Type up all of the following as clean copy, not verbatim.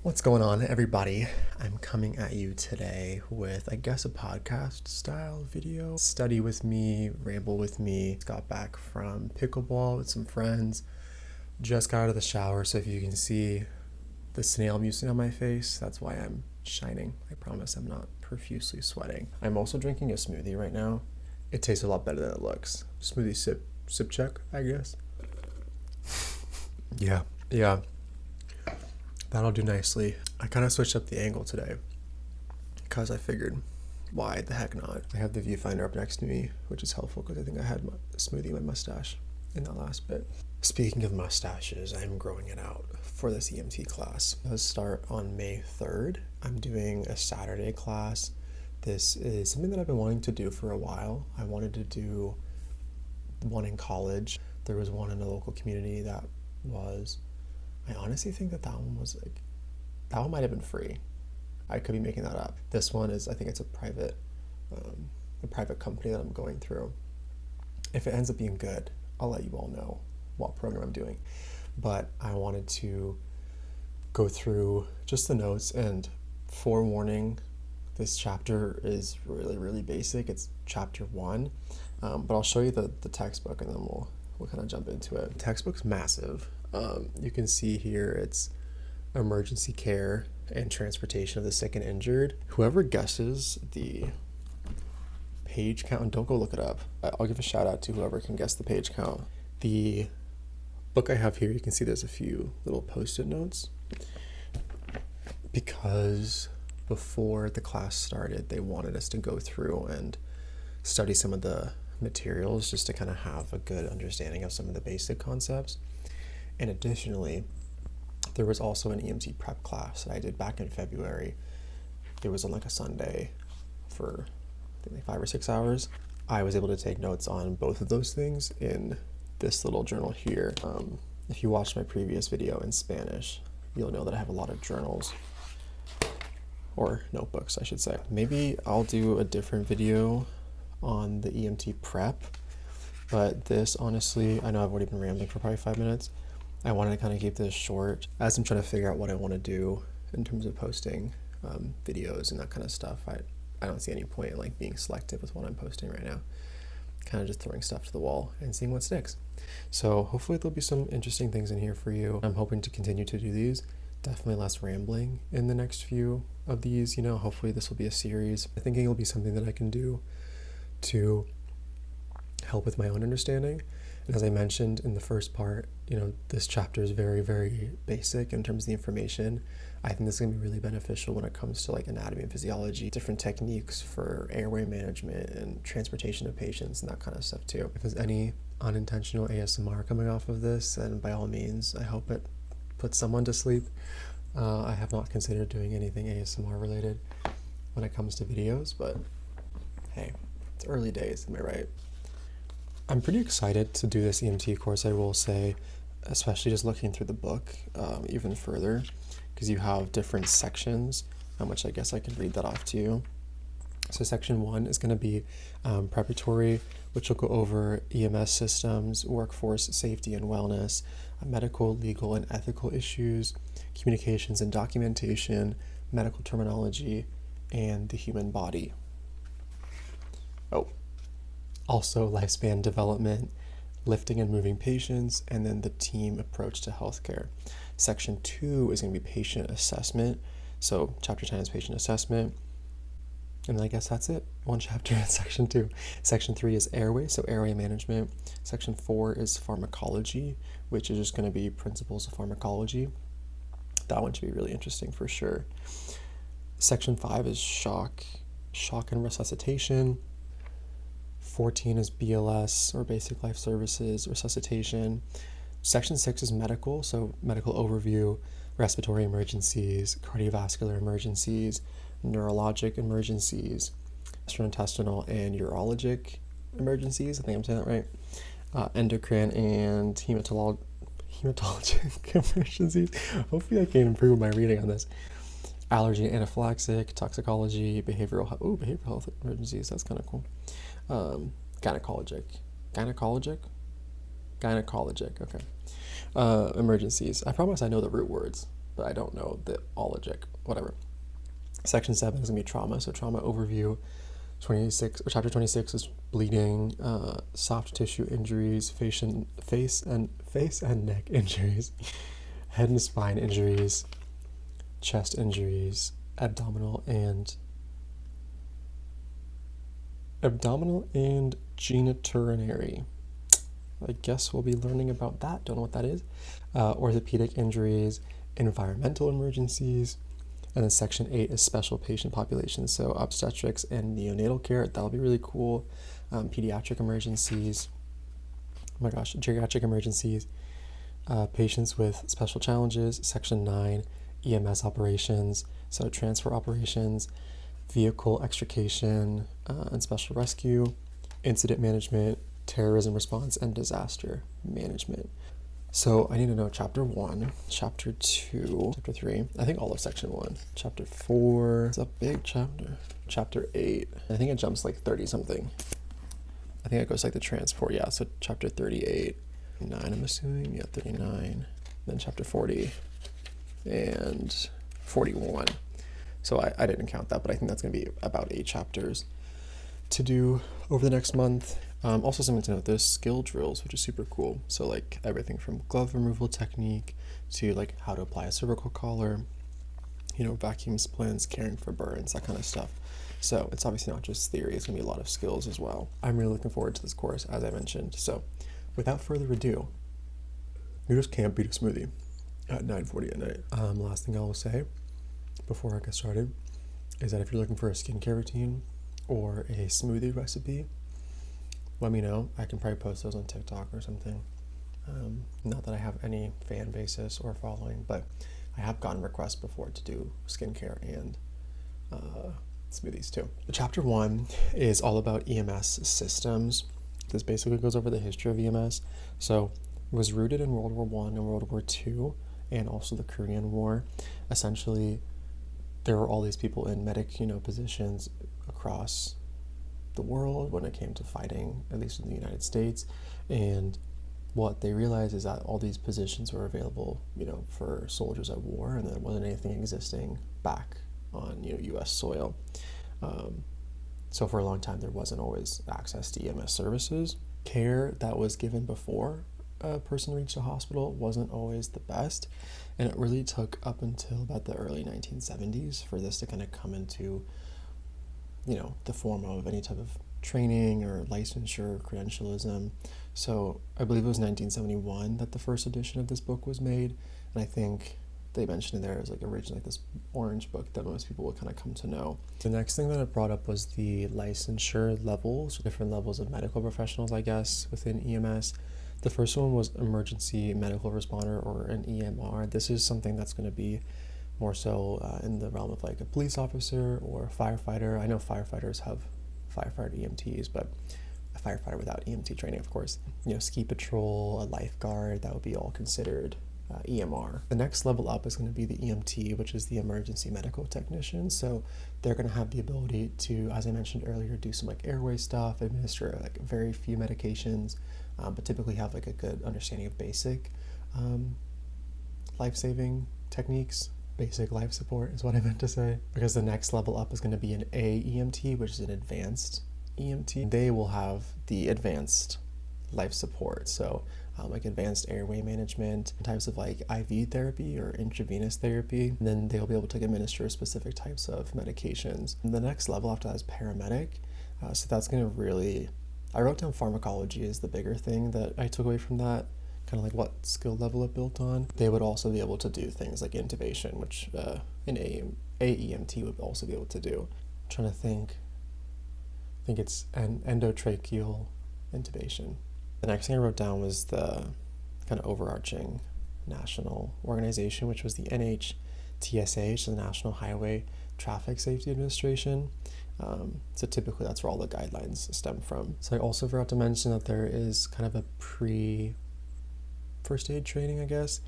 What's going on, everybody? I'm coming at you today with, I guess, a podcast style video. Study with me, ramble with me. Got back from pickleball with some friends. Just got out of the shower, so if you can see the snail mucin on my face, that's why I'm shining. I promise I'm not profusely sweating. I'm also drinking a smoothie right now. It tastes a lot better than it looks. Smoothie sip check, I guess. Yeah. That'll do nicely. I kind of switched up the angle today because I figured, why the heck not? I have the viewfinder up next to me, which is helpful because I think I had my smoothie in my mustache in that last bit. Speaking of mustaches, I'm growing it out for this EMT class. Let's start on May 3rd. I'm doing a Saturday class. This is something that I've been wanting to do for a while. I wanted to do one in college. There was one in a local community that was... I honestly think that one was that one might have been free. I could be making that up. This one is, I think it's a private company that I'm going through. If it ends up being good, I'll let you all know what program I'm doing. But I wanted to go through just the notes, and forewarning, this chapter is really, really basic. It's chapter 1, but I'll show you the textbook and then we'll kind of jump into it. The textbook's massive. You can see here it's emergency care and transportation of the sick and injured. Whoever guesses the page count, and don't go look it up. I'll give a shout out to whoever can guess the page count. The book I have here, you can see there's a few little post-it notes because before the class started, they wanted us to go through and study some of the materials just to kind of have a good understanding of some of the basic concepts. And additionally, there was also an EMT prep class that I did back in February. It was on like a Sunday for I think like 5 or 6 hours. I was able to take notes on both of those things in this little journal here. If you watched my previous video in Spanish, you'll know that I have a lot of journals, or notebooks, I should say. Maybe I'll do a different video on the EMT prep, but this, honestly, I know I've already been rambling for probably 5 minutes. I wanted to kind of keep this short as I'm trying to figure out what I want to do in terms of posting videos and that kind of stuff. I don't see any point in like being selective with what I'm posting right now. Kind of just throwing stuff to the wall and seeing what sticks. So hopefully there'll be some interesting things in here for you. I'm hoping to continue to do these. Definitely less rambling in the next few of these. Hopefully this will be a series. I'm thinking it'll be something that I can do to help with my own understanding. And as I mentioned in the first part, this chapter is very, very basic in terms of the information. I think this is going to be really beneficial when it comes to like anatomy and physiology, different techniques for airway management and transportation of patients and that kind of stuff too. If there's any unintentional ASMR coming off of this, then by all means, I hope it puts someone to sleep. I have not considered doing anything ASMR related when it comes to videos, but hey, it's early days, am I right? I'm pretty excited to do this EMT course, I will say, especially just looking through the book even further, because you have different sections, which I guess I can read that off to you. So section 1 is going to be preparatory, which will go over EMS systems, workforce safety and wellness, medical, legal, and ethical issues, communications and documentation, medical terminology, and the human body. Also lifespan development, lifting and moving patients, and then the team approach to healthcare. Section 2 is going to be patient assessment. So chapter 10 is patient assessment. And then I guess that's it. One chapter in section 2. Section 3 is airway, so airway management. Section 4 is pharmacology, which is just going to be principles of pharmacology. That one should be really interesting for sure. Section 5 is shock and resuscitation. 14 is BLS, or basic life services, resuscitation. Section 6 is medical, so medical overview, respiratory emergencies, cardiovascular emergencies, neurologic emergencies, gastrointestinal and urologic emergencies, I think I'm saying that right, endocrine and hematologic emergencies. Hopefully I can improve my reading on this. Allergy, anaphylaxis, toxicology, behavioral health emergencies, that's kind of cool. Gynecologic, okay. Emergencies. I promise I know the root words. but I don't know the ologic, whatever. Section 7 is going to be trauma. So trauma overview. 26 or chapter 26 is bleeding, soft tissue injuries, face and neck injuries, head and spine injuries, chest injuries, abdominal and genitourinary. I guess we'll be learning about that. Don't know what that is. Orthopedic injuries, environmental emergencies, and then section 8 is special patient populations. So obstetrics and neonatal care, that'll be really cool. Pediatric emergencies, oh my gosh, geriatric emergencies, patients with special challenges, section 9, EMS operations, so transfer operations, vehicle extrication and special rescue, incident management, terrorism response, and disaster management. So I need to know chapter 1, chapter 2, chapter 3, I think all of section 1, chapter 4, it's a big chapter, chapter 8, I think it jumps like 30 something. I think it goes like the transport, yeah, so chapter 38, 9 I'm assuming, yeah, 39, then chapter 40, and 41. So I didn't count that, but I think that's going to be about 8 chapters to do over the next month. Also something to note, there's skill drills, which is super cool. So like everything from glove removal technique to like how to apply a cervical collar, you know, vacuum splints, caring for burns, that kind of stuff. So it's obviously not just theory, it's going to be a lot of skills as well. I'm really looking forward to this course, as I mentioned. So without further ado, you just can't beat a smoothie at 9:40 at night. Last thing I will say before I get started is that if you're looking for a skincare routine or a smoothie recipe, let me know. I can probably post those on TikTok or something. Not that I have any fan basis or following, but I have gotten requests before to do skincare and smoothies too. Chapter 1 is all about EMS systems. This basically goes over the history of EMS. So it was rooted in World War I and World War II and also the Korean War. Essentially, there were all these people in medic, positions across the world when it came to fighting, at least in the United States. And what they realized is that all these positions were available, for soldiers at war, and there wasn't anything existing back on, U.S. soil. So for a long time, there wasn't always access to EMS services. Care that was given before a person reached a hospital wasn't always the best, and it really took up until about the early 1970s for this to kind of come into, the form of any type of training or licensure, credentialism. So I believe it was 1971 that the first edition of this book was made, and I think they mentioned it there as originally this orange book that most people would kind of come to know. The next thing that it brought up was the licensure levels, different levels of medical professionals, I guess, within EMS. The first one was emergency medical responder, or an EMR. This is something that's going to be more so in the realm of a police officer or a firefighter. I know firefighters have firefighter EMTs, but a firefighter without EMT training, of course. Ski patrol, a lifeguard, that would be all considered EMR. The next level up is going to be the EMT, which is the emergency medical technician. So they're going to have the ability to, as I mentioned earlier, do some airway stuff, administer very few medications, but typically have a good understanding of basic life-saving techniques. Basic life support is what I meant to say. Because the next level up is going to be an AEMT, which is an advanced EMT. They will have the advanced life support. So advanced airway management, types of IV therapy or intravenous therapy. And then they'll be able to administer specific types of medications. And the next level after that is paramedic. So that's going to really, I wrote down pharmacology as the bigger thing that I took away from that, kind of what skill level it built on. They would also be able to do things like intubation, which an AEMT would also be able to do. I'm trying to think. I think it's an endotracheal intubation. The next thing I wrote down was the kind of overarching national organization, which was the NHTSA, which is the National Highway Traffic Safety Administration. So typically that's where all the guidelines stem from. So I also forgot to mention that there is kind of a first aid training, I guess,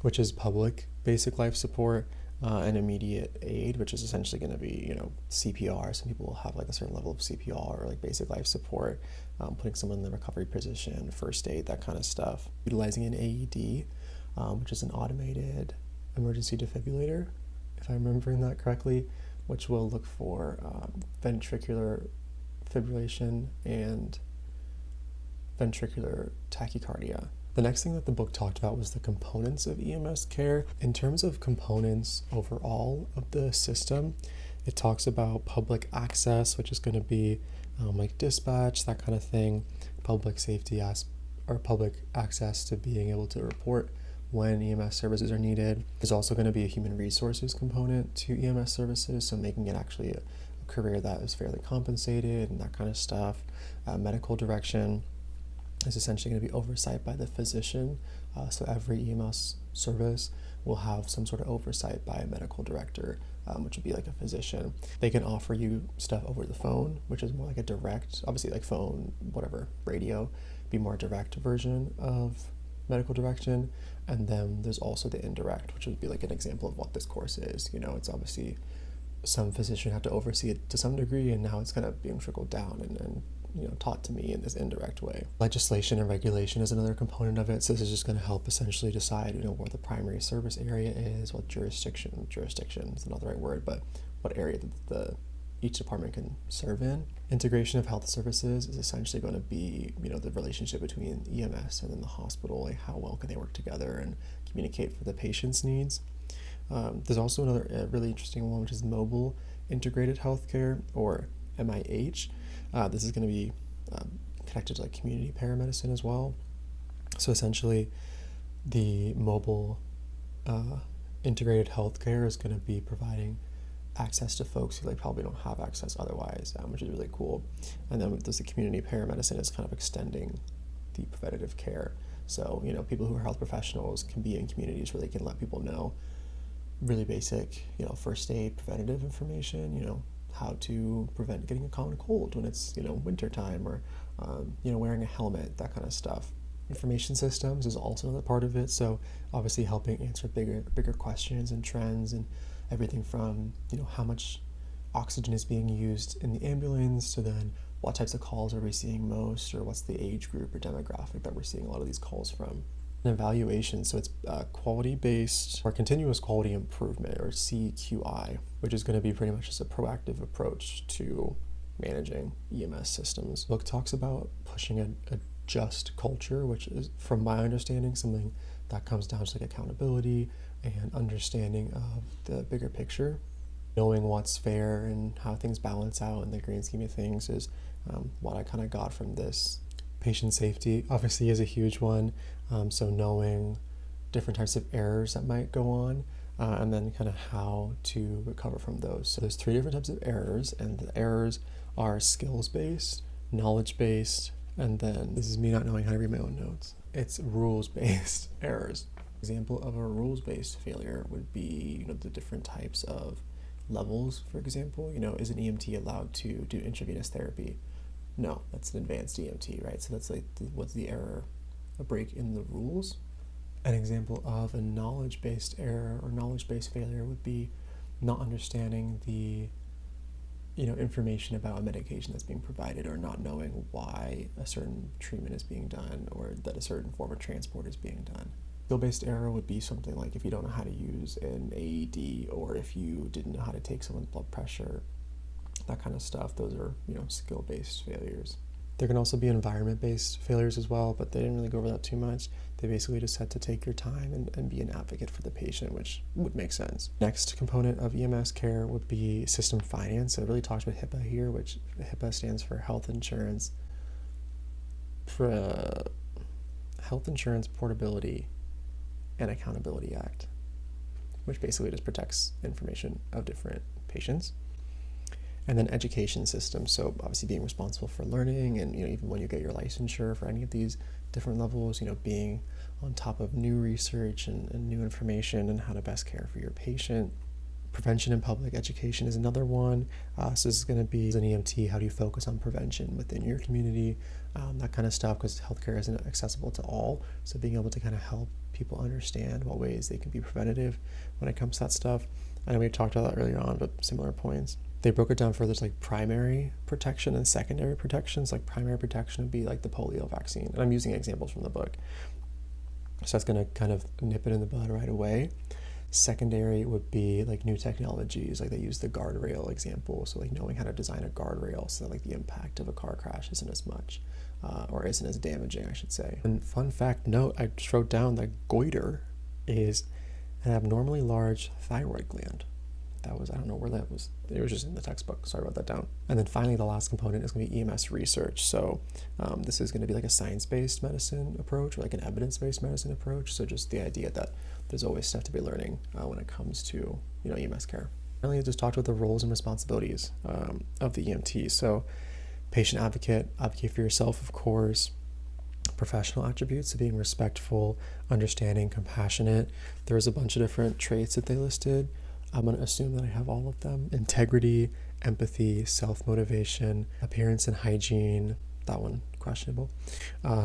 which is public basic life support, and immediate aid, which is essentially going to be, CPR. Some people will have a certain level of CPR or basic life support, putting someone in the recovery position, first aid, that kind of stuff. Utilizing an AED, which is an automated emergency defibrillator, if I'm remembering that correctly, which will look for ventricular fibrillation and ventricular tachycardia. The next thing that the book talked about was the components of EMS care. In terms of components overall of the system, it talks about public access, which is going to be like dispatch, that kind of thing, public safety or public access to being able to report when EMS services are needed. There's also going to be a human resources component to EMS services, so making it actually a career that is fairly compensated and that kind of stuff. Medical direction is essentially going to be oversight by the physician. So every EMS service will have some sort of oversight by a medical director, which would be like a physician. They can offer you stuff over the phone, which is more like a direct, obviously like phone, whatever, radio, be more direct version of medical direction. And then there's also the indirect, which would be like an example of what this course is. It's obviously some physician have to oversee it to some degree, and now it's kind of being trickled down and taught to me in this indirect way. Legislation and regulation is another component of it. So this is just going to help essentially decide, where the primary service area is, what jurisdiction is not the right word, but what area each department can serve in. Integration of health services is essentially going to be, the relationship between EMS and then the hospital, like how well can they work together and communicate for the patient's needs. There's also another really interesting one, which is mobile integrated healthcare, or MIH. This is going to be connected to like community paramedicine as well. So essentially, the mobile integrated healthcare is going to be providing access to folks who probably don't have access otherwise, which is really cool. And then there's the community paramedicine is kind of extending the preventative care. So people who are health professionals can be in communities where they can let people know really basic first aid preventative information, how to prevent getting a common cold when it's winter time, or wearing a helmet, that kind of stuff. Information systems is also another part of it, so obviously helping answer bigger questions and trends, and everything from how much oxygen is being used in the ambulance to then what types of calls are we seeing most, or what's the age group or demographic that we're seeing a lot of these calls from. And evaluation, so it's quality-based or continuous quality improvement, or CQI, which is going to be pretty much just a proactive approach to managing EMS systems. The book talks about pushing a just culture, which is, from my understanding, something that comes down to accountability and understanding of the bigger picture. Knowing what's fair and how things balance out in the grand scheme of things is what I kind of got from this. Patient safety obviously is a huge one, so knowing different types of errors that might go on, and then kind of how to recover from those. So there's 3 different types of errors, and the errors are skills-based, knowledge-based, and then, this is me not knowing how to read my own notes, it's rules-based errors. Example of a rules-based failure would be the different types of levels. For example, is an EMT allowed to do intravenous therapy? No, that's an advanced EMT, right? So that's what's the error? A break in the rules. An example of a knowledge-based error or knowledge-based failure would be not understanding the information about a medication that's being provided, or not knowing why a certain treatment is being done, or that a certain form of transport is being done. Skill-based error would be something like if you don't know how to use an AED, or if you didn't know how to take someone's blood pressure, that kind of stuff. Those are, skill-based failures. There can also be environment-based failures as well, but they didn't really go over that too much. They basically just had to take your time and be an advocate for the patient, which would make sense. Next component of EMS care would be system finance. So it really talks about HIPAA here, which HIPAA stands for Health Insurance Portability and Accountability Act, which basically just protects information of different patients. And then education systems, so obviously being responsible for learning, and even when you get your licensure for any of these different levels, being on top of new research and new information and how to best care for your patient. Prevention in public education is another one. So this is going to be, as an EMT, how do you focus on prevention within your community, that kind of stuff, because healthcare isn't accessible to all. So being able to kind of help people understand what ways they can be preventative when it comes to that stuff. I know we talked about that earlier on, but similar points. They broke it down further to primary protection and secondary protections. Primary protection would be the polio vaccine. And I'm using examples from the book. So that's going to kind of nip it in the bud right away. Secondary would be like new technologies, like they use the guardrail example, so like knowing how to design a guardrail so that like the impact of a car crash isn't as much, or isn't as damaging, I should say. And fun fact note, I just wrote down that goiter is an abnormally large thyroid gland. That was, I don't know where that was. It was just in the textbook, so I wrote that down. And then finally, the last component is going to be EMS research. So this is going to be like a science-based medicine approach, or like an evidence-based medicine approach. So just the idea that there's always stuff to be learning when it comes to EMS care. Finally, I just talked about the roles and responsibilities of the EMT. So patient advocate for yourself, of course. Professional attributes, so being respectful, understanding, compassionate. There's a bunch of different traits that they listed. I'm going to assume that I have all of them. Integrity, empathy, self-motivation, appearance and hygiene, that one questionable,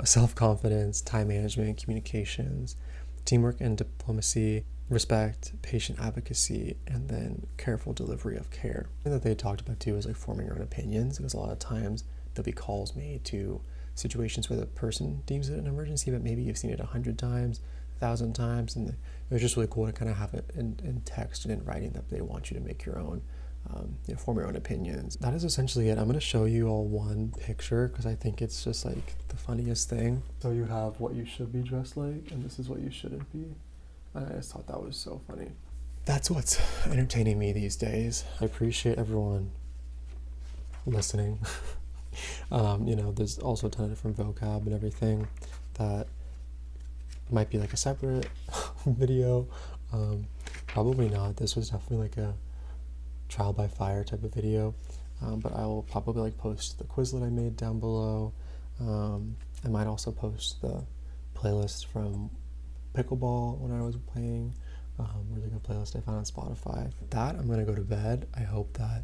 self-confidence, time management, communications, teamwork and diplomacy, respect, patient advocacy, and then careful delivery of care. Something that they talked about too is like forming your own opinions, because a lot of times there'll be calls made to situations where the person deems it an emergency, but maybe you've seen it 100 times, 1,000 times, and it was just really cool to kind of have it in text and in writing that they want you to make your own, form your own opinions. That is essentially it. I'm going to show you all one picture because I think it's just like the funniest thing. So you have what you should be dressed like, and this is what you shouldn't be. And I just thought that was so funny. That's what's entertaining me these days. I appreciate everyone listening. There's also a ton of different vocab and everything that might be like a separate video. Probably not. This was definitely like a trial by fire type of video, but I will probably like post the Quizlet I made down below. I might also post the playlist from Pickleball when I was playing. Really good playlist I found on Spotify. With that, I'm gonna go to bed. I hope that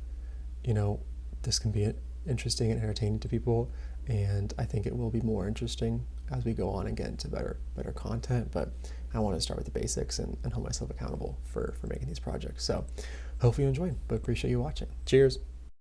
this can be interesting and entertaining to people, and I think it will be more interesting as we go on and get into better content. But I want to start with the basics and hold myself accountable for making these projects. So hopefully you enjoyed, but appreciate you watching. Cheers.